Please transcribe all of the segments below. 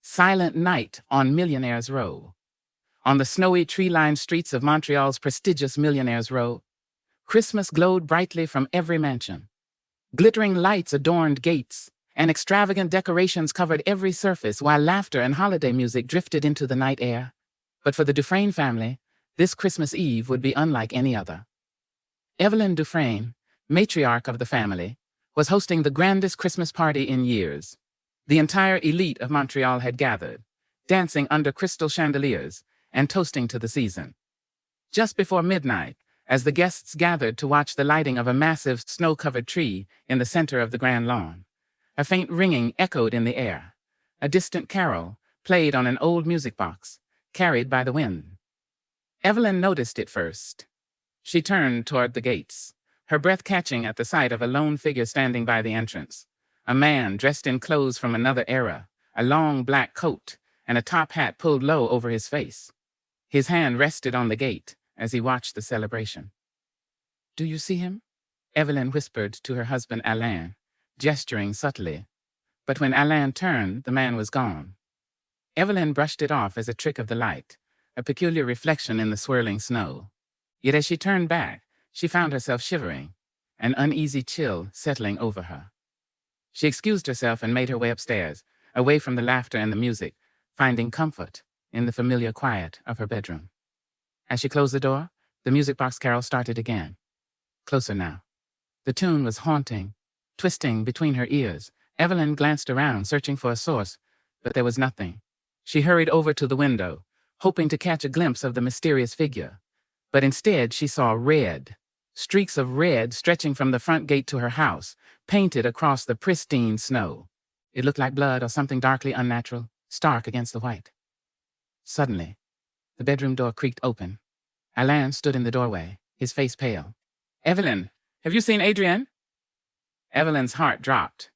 Silent night on Millionaire's Row. On the snowy tree-lined streets of Montreal's prestigious Millionaire's Row, Christmas glowed brightly from every mansion. Glittering lights adorned gates, and extravagant decorations covered every surface, while laughter and holiday music drifted into the night air. But for the Dufresne family, this Christmas Eve would be unlike any other. Evelyn Dufresne, matriarch of the family, was hosting the grandest Christmas party in years. The entire elite of Montreal had gathered, dancing under crystal chandeliers and toasting to the season. Just before midnight, as the guests gathered to watch the lighting of a massive snow-covered tree in the center of the grand lawn, a faint ringing echoed in the air. A distant carol played on an old music box, carried by the wind. Evelyn noticed it first. She turned toward the gates, her breath catching at the sight of a lone figure standing by the entrance. A man dressed in clothes from another era, a long black coat, and a top hat pulled low over his face. His hand rested on the gate as he watched the celebration. "Do you see him?" Evelyn whispered to her husband Alain, gesturing subtly. But when Alain turned, the man was gone. Evelyn brushed it off as a trick of the light, a peculiar reflection in the swirling snow. Yet as she turned back, she found herself shivering, an uneasy chill settling over her. She excused herself and made her way upstairs, away from the laughter and the music, finding comfort in the familiar quiet of her bedroom. As she closed the door, the music box carol started again. Closer now. The tune was haunting, twisting between her ears. Evelyn glanced around, searching for a source, but there was nothing. She hurried over to the window, hoping to catch a glimpse of the mysterious figure. But instead, she saw red. Streaks of red stretching from the front gate to her house, painted across the pristine snow. It looked like blood or something darkly unnatural, stark against the white. Suddenly, the bedroom door creaked open. Alain stood in the doorway, his face pale. "Evelyn, have you seen Adrien?" Evelyn's heart dropped.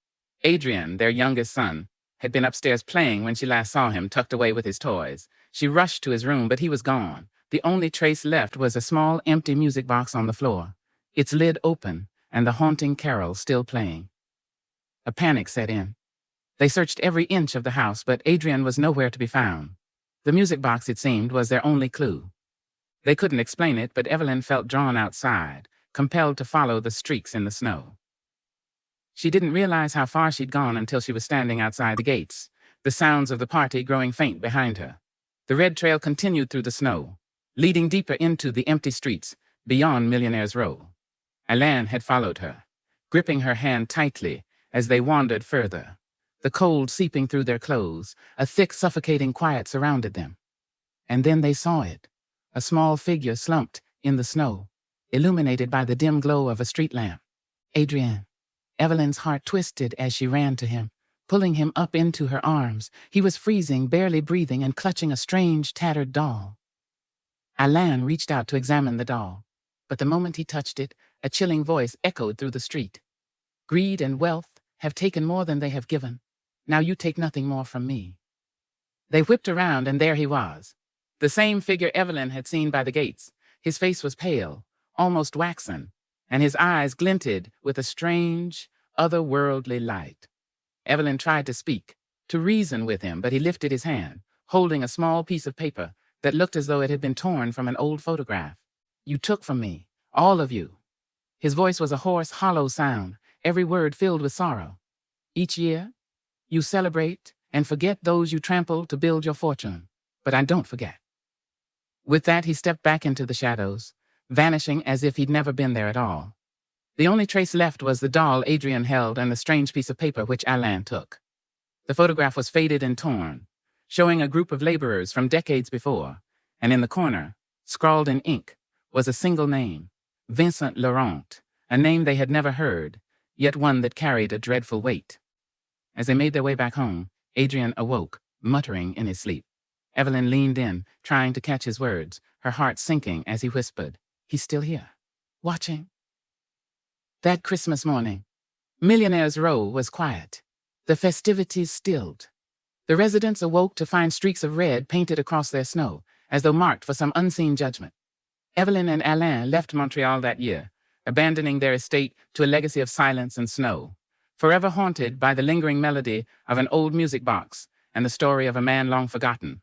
Adrien, their youngest son, had been upstairs playing when she last saw him tucked away with his toys. She rushed to his room, but he was gone. The only trace left was a small, empty music box on the floor, its lid open and the haunting carol still playing. A panic set in. They searched every inch of the house, but Adrien was nowhere to be found. The music box, it seemed, was their only clue. They couldn't explain it, but Evelyn felt drawn outside, compelled to follow the streaks in the snow. She didn't realize how far she'd gone until she was standing outside the gates, the sounds of the party growing faint behind her. The red trail continued through the snow, leading deeper into the empty streets beyond Millionaire's Row. Alain had followed her, gripping her hand tightly as they wandered further. The cold seeping through their clothes, a thick, suffocating quiet surrounded them. And then they saw it, a small figure slumped in the snow, illuminated by the dim glow of a street lamp. Adrien. Evelyn's heart twisted as she ran to him, pulling him up into her arms. He was freezing, barely breathing, and clutching a strange, tattered doll. Alain reached out to examine the doll, but the moment he touched it, a chilling voice echoed through the street. "Greed and wealth have taken more than they have given. Now you take nothing more from me." They whipped around, and there he was, the same figure Evelyn had seen by the gates. His face was pale, almost waxen, and his eyes glinted with a strange, otherworldly light. Evelyn tried to speak, to reason with him, but he lifted his hand, holding a small piece of paper that looked as though it had been torn from an old photograph. "You took from me, all of you." His voice was a hoarse, hollow sound, every word filled with sorrow. "Each year, you celebrate and forget those you trampled to build your fortune, but I don't forget." With that, he stepped back into the shadows, vanishing as if he'd never been there at all. The only trace left was the doll Adrien held and the strange piece of paper which Alain took. The photograph was faded and torn, showing a group of laborers from decades before, and in the corner, scrawled in ink, was a single name, Vincent Laurent, a name they had never heard, yet one that carried a dreadful weight. As they made their way back home, Adrien awoke, muttering in his sleep. Evelyn leaned in, trying to catch his words, her heart sinking as he whispered, "He's still here, watching." That Christmas morning, Millionaire's Row was quiet. The festivities stilled. The residents awoke to find streaks of red painted across their snow, as though marked for some unseen judgment. Evelyn and Alain left Montreal that year, abandoning their estate to a legacy of silence and snow, forever haunted by the lingering melody of an old music box and the story of a man long forgotten.